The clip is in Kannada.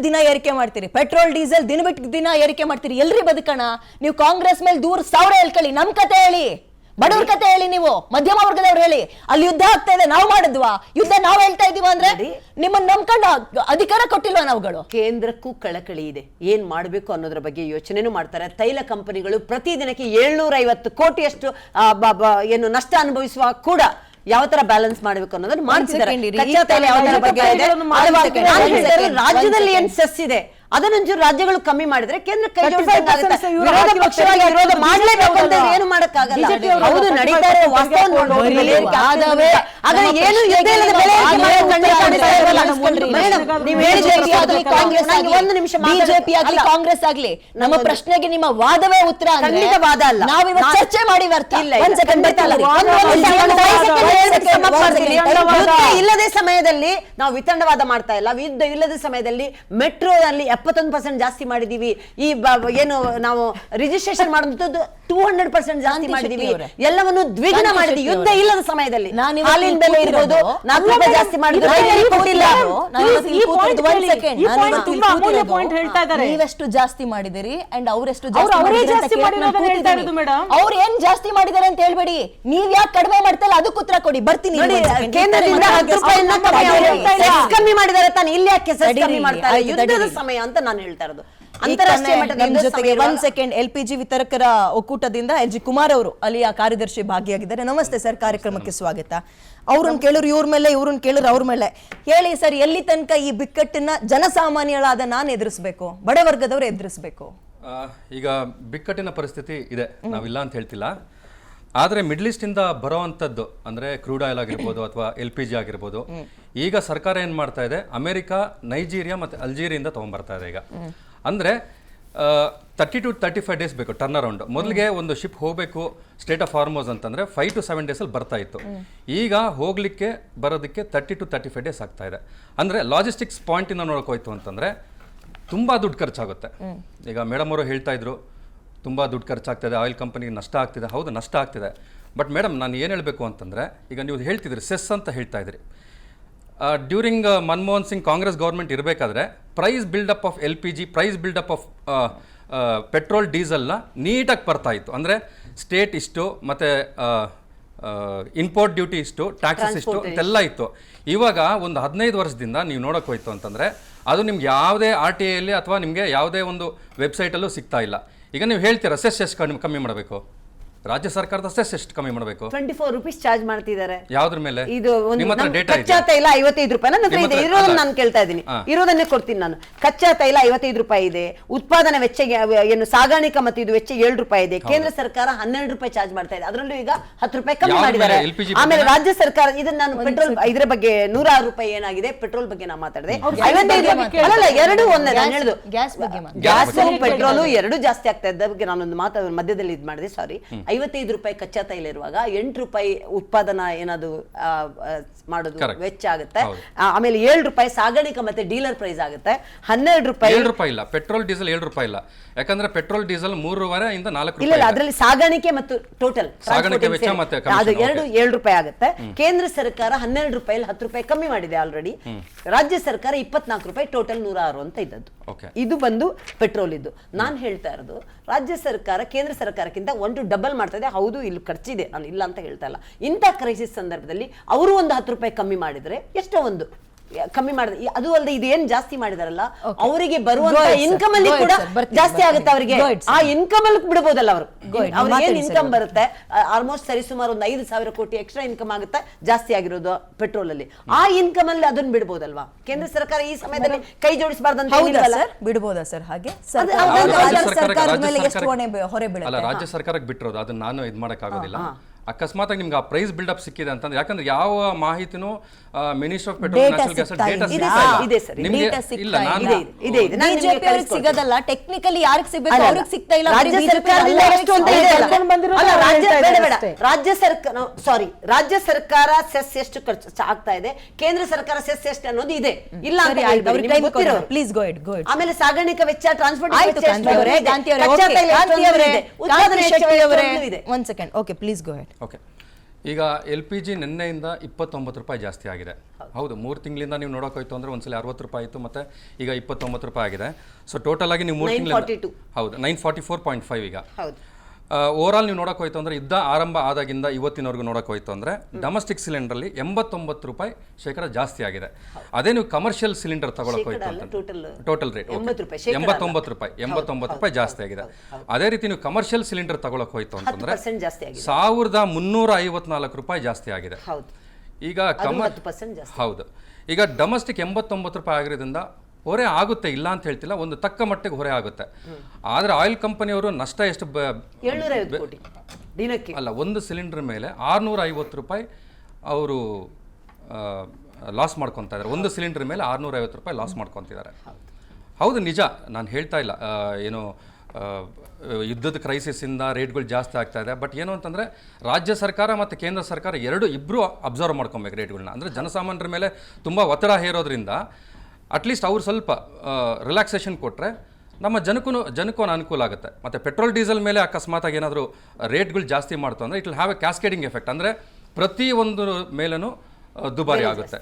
ದಿನ ಏರಿಕೆ ಮಾಡ್ತೀರಿ, ಪೆಟ್ರೋಲ್ ಡೀಸೆಲ್ ದಿನ ಬಿಟ್ಟು ದಿನ ಏರಿಕೆ ಮಾಡ್ತೀರಿ. ಎಲ್ರಿ ಬದುಕಣ? ನೀವು ಕಾಂಗ್ರೆಸ್ ಮೇಲೆ ದೂರ 1000 ಹೇಳ್ಕೊಳ್ಳಿ, ನಮ್ ಕತೆ ಹೇಳಿ, ಬಡವ್ರ ಕತೆ ಹೇಳಿ, ನೀವು ಮಧ್ಯಮ ವರ್ಗದವ್ರು ಹೇಳಿ. ಅಲ್ಲಿ ಯುದ್ಧ ಆಗ್ತಾ ಇದೆ, ನಾವು ಮಾಡಿದ್ವಾ ಯುದ್ಧ? ನಾವು ಹೇಳ್ತಾ ಇದೀವ ಅಂದ್ರೆ ನಿಮ್ಮನ್ನ ನಂಬ್ಕೊಂಡು ಅಧಿಕಾರ ಕೊಟ್ಟಿಲ್ವಾ ನಾವುಗಳು? ಕೇಂದ್ರಕ್ಕೂ ಕಳಕಳಿ ಇದೆ, ಏನ್ ಮಾಡ್ಬೇಕು ಅನ್ನೋದ್ರ ಬಗ್ಗೆ ಯೋಚನೆನೂ ಮಾಡ್ತಾರೆ. ತೈಲ ಕಂಪನಿಗಳು ಪ್ರತಿದಿನಕ್ಕೆ 750 ಕೋಟಿಯಷ್ಟು ಏನು ನಷ್ಟ ಅನುಭವಿಸುವ ಕೂಡ ಯಾವ ತರ ಬ್ಯಾಲೆನ್ಸ್ ಮಾಡಬೇಕು ಅನ್ನೋದನ್ನ ಮಾಡ್ತಿದ್ದಾರೆ. ರಾಜ್ಯದಲ್ಲಿ ಏನ್ ಸೆಸ್ ಇದೆ ಅದನ್ನೊಂಚೂರು ರಾಜ್ಯಗಳು ಕಮ್ಮಿ ಮಾಡಿದ್ರೆ ಕೇಂದ್ರ ಕೈ ಜೋಡಿಸಬೇಕಾಗುತ್ತೆ. ವಿರೋಧ ಪಕ್ಷವಾಗಿ ವಿರೋಧ ಮಾಡಲೇಬೇಕು ಅಂತ ಏನು ಮಾಡಕ್ಕಾಗಲ್ಲ. ಹೌದು, ನಡೀತಾ ಇರೋ ಒಂದು ನಿಮಿಷ ಬಿಜೆಪಿ ಆಗ್ಲಿ ಕಾಂಗ್ರೆಸ್ ಆಗ್ಲಿ ನಮ್ಮ ಪ್ರಶ್ನೆಗೆ ನಿಮ್ಮ ವಾದವೇ ಉತ್ತರ. ಖಂಡಿತ ವಾದ ಅಲ್ಲ, ನಾವಿವ ಚರ್ಚೆ ಮಾಡಿ ಇಲ್ಲದೆ ಸಮಯದಲ್ಲಿ ನಾವು ವಿತಂಡವಾದ ಮಾಡ್ತಾ ಇಲ್ಲ. ಯುದ್ಧ ಇಲ್ಲದ ಸಮಯದಲ್ಲಿ ಮೆಟ್ರೋದಲ್ಲಿ 71% ಜಾಸ್ತಿ ಮಾಡಿದೀವಿ. ಈ ಏನು ನಾವು ರಿಜಿಸ್ಟ್ರೇಷನ್ ಮಾಡುವಂತದ್ದು 200% ಜಾಸ್ತಿ ಮಾಡಿದೀವಿ. ಎಲ್ಲವನ್ನು ದ್ವಿಗುಣ ಮಾಡಿದ್ವಿ ಯುದ್ಧ ಇಲ್ಲದ ಸಮಯದಲ್ಲಿ. ಹಾಲಿನ ಬೆಲೆ ಇರ್ಬೋದು 4 ರೂಪಾಯಿ ಜಾಸ್ತಿ ಮಾಡಿದ್ರು, ನೀವೆಷ್ಟು ಜಾಸ್ತಿ ಮಾಡಿದಿರಿ ಅಂಡ್ ಅವರೆಷ್ಟು ಅವ್ರು ಏನ್ ಜಾಸ್ತಿ ಮಾಡಿದಾರೆ ಅಂತ ಹೇಳ್ಬೇಡಿ. ನೀವ್ ಯಾಕೆ ಕಡಿಮೆ ಮಾಡ್ತಾ ಇಲ್ಲ ಅದಕ್ಕೆ ಉತ್ತರ ಕೊಡಿ. ಬರ್ತೀನಿ. ಕೇಂದ್ರದಿಂದ 10 ರೂಪಾಯಿ ಕಮ್ಮಿ ಮಾಡಿದಾರೆ ತಾನೆ, ಇಲ್ಲಿ ಯಾಕೆ ಕಮ್ಮಿ ಮಾಡ್ತಾರೆ? ಯುದ್ಧದ ಸಮಯ ಅಂತ ನಾನು ಹೇಳ್ತಾ ಇರೋದು. ಜೊತೆಗೆ 1 ಸೆಕೆಂಡ್ LPG ವಿತರಕರ ಒಕ್ಕೂಟದಿಂದ LG ಕುಮಾರ್ ಅವರು ಅಲ್ಲಿಯ ಕಾರ್ಯದರ್ಶಿ ಭಾಗಿಯಾಗಿದ್ದಾರೆ. ನಮಸ್ತೆ ಸರ್, ಕಾರ್ಯಕ್ರಮಕ್ಕೆ ಸ್ವಾಗತ. ಅವ್ರನ್ನ ಕೇಳಿದ್ರು ಇವ್ರ ಮೇಲೆ, ಇವ್ರನ್ನ ಕೇಳಿದ್ರು ಅವ್ರ ಮೇಲೆ. ಹೇಳಿ ಸರ್, ಎಲ್ಲಿ ತನಕ ಈ ಬಿಕ್ಕಟ್ಟನ್ನ ಜನಸಾಮಾನ್ಯಗಳಾದ ನಾನು ಎದುರಿಸಬೇಕು, ಬಡವರ್ಗದವ್ರು ಎದುರಿಸಬೇಕು? ಈಗ ಬಿಕ್ಕಟ್ಟಿನ ಪರಿಸ್ಥಿತಿ ಇದೆ, ನಾವಿಲ್ಲ ಅಂತ ಹೇಳ್ತಿಲ್ಲ. ಆದರೆ ಮಿಡ್ಲ್ ಈಸ್ಟ್ ಇಂದ ಬರೋವಂಥದ್ದು ಅಂದರೆ ಕ್ರೂಡ್ ಆಯಿಲ್ ಆಗಿರ್ಬೋದು ಅಥವಾ LPG ಆಗಿರ್ಬೋದು, ಈಗ ಸರ್ಕಾರ ಏನು ಮಾಡ್ತಾ ಇದೆ, ಅಮೆರಿಕ, ನೈಜೀರಿಯಾ ಮತ್ತು ಅಲ್ಜೀರಿಯಿಂದ ತೊಗೊಂಬರ್ತಾ ಇದೆ. ಈಗ ಅಂದರೆ 30 to 35 ಡೇಸ್ ಬೇಕು ಟರ್ನ್ ಅರೌಂಡ್. ಮೊದಲಿಗೆ ಒಂದು ಶಿಪ್ ಹೋಗಬೇಕು ಸ್ಟೇಟ್ ಆಫ್ ಹಾರ್ಮೋಸ್ ಅಂತಂದರೆ 5 to 7 ಡೇಸಲ್ಲಿ ಬರ್ತಾ ಇತ್ತು. ಈಗ ಹೋಗಲಿಕ್ಕೆ ಬರೋದಕ್ಕೆ 30 to 35 ಡೇಸ್ ಆಗ್ತಾ ಇದೆ. ಅಂದರೆ ಲಾಜಿಸ್ಟಿಕ್ಸ್ ಪಾಯಿಂಟಿಂದ ನೋಡೋಕೋಯ್ತು ಅಂತಂದರೆ ತುಂಬ ದುಡ್ಡು ಖರ್ಚಾಗುತ್ತೆ. ಈಗ ಮೇಡಮ್ ಅವರು ಹೇಳ್ತಾ ಇದ್ರು ತುಂಬ ದುಡ್ಡು ಖರ್ಚಾಗ್ತಿದೆ, ಆಯಿಲ್ ಕಂಪನಿಗೆ ನಷ್ಟ ಆಗ್ತಿದೆ. ಹೌದು, ನಷ್ಟ ಆಗ್ತಿದೆ. ಬಟ್ ಮೇಡಮ್, ನಾನು ಏನು ಹೇಳಬೇಕು ಅಂತಂದರೆ, ಈಗ ನೀವು ಹೇಳ್ತಿದ್ರಿ ಸೆಸ್ ಅಂತ ಹೇಳ್ತಾ ಇದ್ರಿ. ಡ್ಯೂರಿಂಗ್ ಮನಮೋಹನ್ ಸಿಂಗ್ ಕಾಂಗ್ರೆಸ್ ಗೌರ್ಮೆಂಟ್ ಇರಬೇಕಾದ್ರೆ price buildup of LPG, price buildup of petrol, ಡೀಸೆಲ್ನ ನೀಟಾಗಿ ಬರ್ತಾ ಇತ್ತು. ಅಂದರೆ ಸ್ಟೇಟ್ ಇಷ್ಟು ಮತ್ತು ಇಂಪೋರ್ಟ್ ಡ್ಯೂಟಿ ಇಷ್ಟು, ಟ್ಯಾಕ್ಸಸ್ ಇಷ್ಟು ಅಂತೆಲ್ಲ ಇತ್ತು. ಇವಾಗ ಒಂದು 15 ವರ್ಷದಿಂದ ನೀವು ನೋಡೋಕೆ ಹೋಯ್ತು ಅಂತಂದರೆ ಅದು ನಿಮ್ಗೆ ಯಾವುದೇ RTIಯಲ್ಲಿ ಅಥವಾ ನಿಮಗೆ ಯಾವುದೇ ಒಂದು ವೆಬ್ಸೈಟಲ್ಲೂ ಸಿಗ್ತಾ ಇಲ್ಲ. ಈಗ ನೀವು ಹೇಳ್ತೀರಾ ಸೆಸ್ ಎಷ್ಟು ಕಮ್ಮಿ ಮಾಡಬೇಕು, ರಾಜ್ಯ ಸರ್ಕಾರದ ಸೆಸ್ ಎಷ್ಟು ಕಮ್ಮಿ ಮಾಡಬೇಕು? 24 ರೂಪೀಸ್ ಚಾರ್ಜ್ ಮಾಡ್ತಿದ್ದಾರೆ. ಯಾವ್ದ್ರ ಮೇಲೆ? ಇದು ಕಚ್ಚಾ ತೈಲ 55 ರೂಪಾಯಿ ನನ್ನ ಹತ್ರ ಇದೆ, ಇರೋದನ್ನ ನಾನು ಕೇಳ್ತಾ ಇದ್ದೀನಿ, ಇರೋದನ್ನೇ ಕೊಡ್ತೀನಿ ನಾನು. ಕಚ್ಚಾ ತೈಲ 55 ರೂಪಾಯಿ ಇದೆ. ಉತ್ಪಾದನಾ ವೆಚ್ಚ ಏನು ಸಾಗಾಣಿಕಾ ಮತ್ತು ಇದು ವೆಚ್ಚ 7 ರೂಪಾಯಿ ಇದೆ. ಕೇಂದ್ರ ಸರ್ಕಾರ 12 ರೂಪಾಯಿ ಚಾರ್ಜ್ ಮಾಡ್ತಾ ಇದೆ. ಅದರಲ್ಲೂ ಈಗ 10 ರೂಪಾಯಿ ಕಮ್ಮಿ ಮಾಡಿದ್ದಾರೆ. ಆಮೇಲೆ ರಾಜ್ಯ ಸರ್ಕಾರ ಇದನ್ನ ನಾನು ಪೆಟ್ರೋಲ್ ಇದ್ರ ಬಗ್ಗೆ 106 ರೂಪಾಯಿ ಏನಾಗಿದೆ, ಪೆಟ್ರೋಲ್ ಬಗ್ಗೆ ನಾನು ಮಾತಾಡಿದೆ. 55 ಅಲ್ಲ, ಎರಡು ಒಂದೇ. ನಾನು ಹೇಳುದು ಗ್ಯಾಸ್ ಪೆಟ್ರೋಲು ಎರಡು ಜಾಸ್ತಿ ಆಗ್ತಾ ಇದ್ದ ಬಗ್ಗೆ ನಾನೊಂದು ಮಾತು ಮಧ್ಯದಲ್ಲಿ ಇದು ಮಾಡಿದೆ, ಸಾರಿ. 55 ರೂಪಾಯಿ ಕಚ್ಚಾ ತೈಲ ಇರುವಾಗ 8 ರೂಪಾಯಿ ಉತ್ಪಾದನಾ ಏನಾದ್ರು ಮಾಡೋದು ವೆಚ್ಚ ಆಗುತ್ತೆ. ಆಮೇಲೆ 7 ರೂಪಾಯಿ ಸಾಗಾಣಿಕೆ ಮತ್ತೆ ಡೀಲರ್ ಪ್ರೈಸ್ ಆಗುತ್ತೆ. 12 ರೂಪಾಯಿ. 7 ರೂಪಾಯಿ ಇಲ್ಲ, ಪೆಟ್ರೋಲ್ ಡೀಸೆಲ್ 7 ರೂಪಾಯಿ ಇಲ್ಲ. ಯಾಕಂದ್ರೆ ಪೆಟ್ರೋಲ್ ಡೀಸೆಲ್ 3.5 ಇಂದ 4 ರೂಪಾಯಿ. ಇಲ್ಲ, ಅದರಲ್ಲಿ ಸಾಗಾಣಿಕೆ ಮತ್ತು ಟೋಟಲ್ ಸಾಗಾಣಿಕೆ ವೆಚ್ಚ ಮತ್ತೆ ಅದು 7 ರೂಪಾಯಿ ಆಗುತ್ತೆ. ಕೇಂದ್ರ ಸರ್ಕಾರ 12 ರೂಪಾಯಿ 10 ರೂಪಾಯಿ ಕಮ್ಮಿ ಮಾಡಿದೆ ಆಲ್ರೆಡಿ. ರಾಜ್ಯ ಸರ್ಕಾರ 24 ರೂಪಾಯಿ, ಟೋಟಲ್ 106 ಅಂತ ಇದ್ದದ್ದು. ಇದು ಬಂದು ಪೆಟ್ರೋಲ್ ಇದ್ದು. ನಾನು ಹೇಳ್ತಾ ಇರೋದು ರಾಜ್ಯ ಸರ್ಕಾರ ಕೇಂದ್ರ ಸರ್ಕಾರಕ್ಕಿಂತ 1 ಡಬಲ್ ಮಾಡ್ತಾ ಇದೆ. ಹೌದು, ಇಲ್ಲಿ ಖರ್ಚಿದೆ, ನಾನು ಇಲ್ಲ ಅಂತ ಹೇಳ್ತಾ ಇಲ್ಲ. ಇಂಥ ಕ್ರೈಸಿಸ್ ಸಂದರ್ಭದಲ್ಲಿ ಅವರು ಒಂದು 10 ರೂಪಾಯಿ ಕಮ್ಮಿ ಮಾಡಿದ್ರೆ ಎಷ್ಟೋ ಒಂದು ಕಮ್ಮಿ ಮಾಡಿದ್ರೆ, ಅದು ಅಲ್ಲದೆ ಇದು ಏನ್ ಜಾಸ್ತಿ ಮಾಡಿದಾರಲ್ಲ, ಅವರಿಗೆ ಬರುವಂತ ಇನ್ಕಮ್ ಅಲ್ಲಿ ಕೂಡ ಜಾಸ್ತಿ ಆಗುತ್ತೆ. ಅವರಿಗೆ ಆ ಇನ್ಕಮ್ ಅಲ್ಲಿ ಬಿಡಬಹುದಲ್ಲ, ಅವರು ಅವ್ರಿಗೆ ಏನ್ ಇನ್ಕಮ್ ಬರುತ್ತೆ ಆಲ್ಮೋಸ್ಟ್ ಸರಿ ಸುಮಾರು ಒಂದು 5,000 ಕೋಟಿ ಎಕ್ಸ್ಟ್ರಾ ಇನ್ಕಮ್ ಆಗುತ್ತೆ ಜಾಸ್ತಿ ಆಗಿರೋದು ಪೆಟ್ರೋಲ್ ಅಲ್ಲಿ. ಆ ಇನ್ಕಮ್ ಅಲ್ಲಿ ಅದನ್ನ ಬಿಡಬಹುದಲ್ವಾ? ಕೇಂದ್ರ ಸರ್ಕಾರ ಈ ಸಮಯದಲ್ಲಿ ಕೈ ಜೋಡಿಸಬಾರ್ದಂತ ಬಿಡಬಹುದಾ ಸರ್? ಹಾಗೆ ರಾಜ್ಯ ಸರ್ಕಾರಕ್ಕೆ ಬಿಟ್ಟಿರೋದು ಅದನ್ನ ನಾನು ಇದು ಮಾಡಕ್ ಆಗೋದಿಲ್ಲ. ಅಕಸ್ಮಾತ್ ನಿಮ್ಗೆ ಆ ಪ್ರೈಸ್ ಬಿಲ್ಡಪ್ ಸಿಕ್ಕಿದೆ ಅಂತಂದ್ರೆ, ಯಾಕಂದ್ರೆ ಯಾವ ಮಾಹಿತಿನೂ minister of petrol natural gas data ಸಿಗದಲ್ಲ. ಟೆಕ್ನಿಕಲಿ ಯಾರಿಗೆ ಸಿಗಬೇಕು ಅವ್ರಿಗೆ ಸಿಗ್ತಾ ಇಲ್ಲ. ರಾಜ್ಯ ಸರ್ಕಾರ ಸೆಸ್ ಎಷ್ಟು ಖರ್ಚು ಆಗ್ತಾ ಇದೆ, ಕೇಂದ್ರ ಸರ್ಕಾರ ಸೆಸ್ ಎಷ್ಟು ಅನ್ನೋದು ಇದೆ. ಇಲ್ಲ ಪ್ಲೀಸ್ ಗೋ ಇಟ್. ಆಮೇಲೆ ಸಾಗಾಣಿಕೆ ವೆಚ್ಚ, transport one second. Okay, please go it. Okay, ಈಗ LPG ನಿನ್ನೆಯಿಂದ 29 ರೂಪಾಯಿ ಜಾಸ್ತಿ ಆಗಿದೆ. ಹೌದು, 3 ತಿಂಗಳಿಂದ ನೀವು ನೋಡೋಕೆ ಹೋಯ್ತು ಅಂದರೆ ಒಂದ್ಸಲ 60 ರೂಪಾಯಿ ಇತ್ತು, ಮತ್ತೆ ಈಗ 29 ರೂಪಾಯಿ ಆಗಿದೆ. ಸೊ ಟೋಟಲ್ ಆಗಿ ನೀವು 3 ತಿಂಗಳಿಂದ ಹೌದು 944.5 ಈಗ. ಓವರಾಲ್ ನೀವು ನೋಡೋಕೆ ಹೋಯ್ತು ಅಂದರೆ ಆರಂಭ ಆದಾಗಿಂದ ಇವತ್ತಿನವರೆಗೂ ನೋಡೋಕೆ ಹೋಯ್ತು ಅಂದರೆ ಡೊಮೆಸ್ಟಿಕ್ ಸಿಲಿಂಡರ್ಲಿ 89 ರೂಪಾಯಿ ಶೇಕಡ ಜಾಸ್ತಿ ಆಗಿದೆ. ಅದೇ ನೀವು ಕಮರ್ಷಿಯಲ್ ಸಿಲಿಂಡರ್ ತಗೊಳಕ್ಕೆ ಹೋಯ್ತು ಅಂತ ಟೋಟಲ್ ರೇಟ್ 89 ರೂಪಾಯಿ ಜಾಸ್ತಿ ಆಗಿದೆ. ಅದೇ ರೀತಿ ನೀವು ಕಮರ್ಷಿಯಲ್ ಸಿಲಿಂಡರ್ ತಗೊಳಕ್ಕೆ ಹೋಯ್ತು ಅಂತಂದ್ರೆ 1354 ರೂಪಾಯಿ ಜಾಸ್ತಿ ಆಗಿದೆ. ಈಗ ಹೌದು, ಈಗ ಡೊಮೆಸ್ಟಿಕ್ 89 ರೂಪಾಯಿ ಆಗಿರೋದ್ರಿಂದ ಹೊರೆ ಆಗುತ್ತೆ, ಇಲ್ಲ ಅಂತ ಹೇಳ್ತಿಲ್ಲ, ಒಂದು ತಕ್ಕ ಮಟ್ಟಿಗೆ ಹೊರೆ ಆಗುತ್ತೆ. ಆದರೆ ಆಯಿಲ್ ಕಂಪನಿಯವರು ನಷ್ಟ ಎಷ್ಟು ಅಲ್ಲ, ಒಂದು ಸಿಲಿಂಡರ್ ಮೇಲೆ 650 ರೂಪಾಯಿ ಅವರು ಲಾಸ್ ಮಾಡ್ಕೊತಾ ಇದ್ದಾರೆ. ಒಂದು ಸಿಲಿಂಡರ್ ಮೇಲೆ 650 ರೂಪಾಯಿ ಲಾಸ್ ಮಾಡ್ಕೊತಿದ್ದಾರೆ. ಹೌದು, ನಿಜ, ನಾನು ಹೇಳ್ತಾ ಇಲ್ಲ ಏನು ಯುದ್ಧದ ಕ್ರೈಸಿಸಿಂದ ರೇಟ್ಗಳು ಜಾಸ್ತಿ ಆಗ್ತಾ ಇದೆ. ಬಟ್ ಏನು ಅಂತಂದರೆ ರಾಜ್ಯ ಸರ್ಕಾರ ಮತ್ತು ಕೇಂದ್ರ ಸರ್ಕಾರ ಇಬ್ಬರು ಅಬ್ಸರ್ವ್ ಮಾಡ್ಕೊಬೇಕು ರೇಟ್ಗಳನ್ನ. ಅಂದರೆ ಜನಸಾಮಾನ್ಯರ ಮೇಲೆ ತುಂಬ ಒತ್ತಡ ಹೇರೋದ್ರಿಂದ ಅಟ್ಲೀಸ್ಟ್ ಅವ್ರು ಸ್ವಲ್ಪ ರಿಲ್ಯಾಕ್ಸೇಷನ್ ಕೊಟ್ಟರೆ ನಮ್ಮ ಜನಕ್ಕೂ ಅನುಕೂಲ ಆಗುತ್ತೆ. ಮತ್ತು ಪೆಟ್ರೋಲ್ ಡೀಸೆಲ್ ಮೇಲೆ ಅಕಸ್ಮಾತಾಗಿ ಏನಾದರೂ ರೇಟ್ಗಳು ಜಾಸ್ತಿ ಮಾಡ್ತು ಅಂದರೆ it will have A cascading effect. ಅಂದರೆ ಪ್ರತಿಯೊಂದು ಮೇಲೂ ದುಬಾರಿ ಆಗುತ್ತೆ.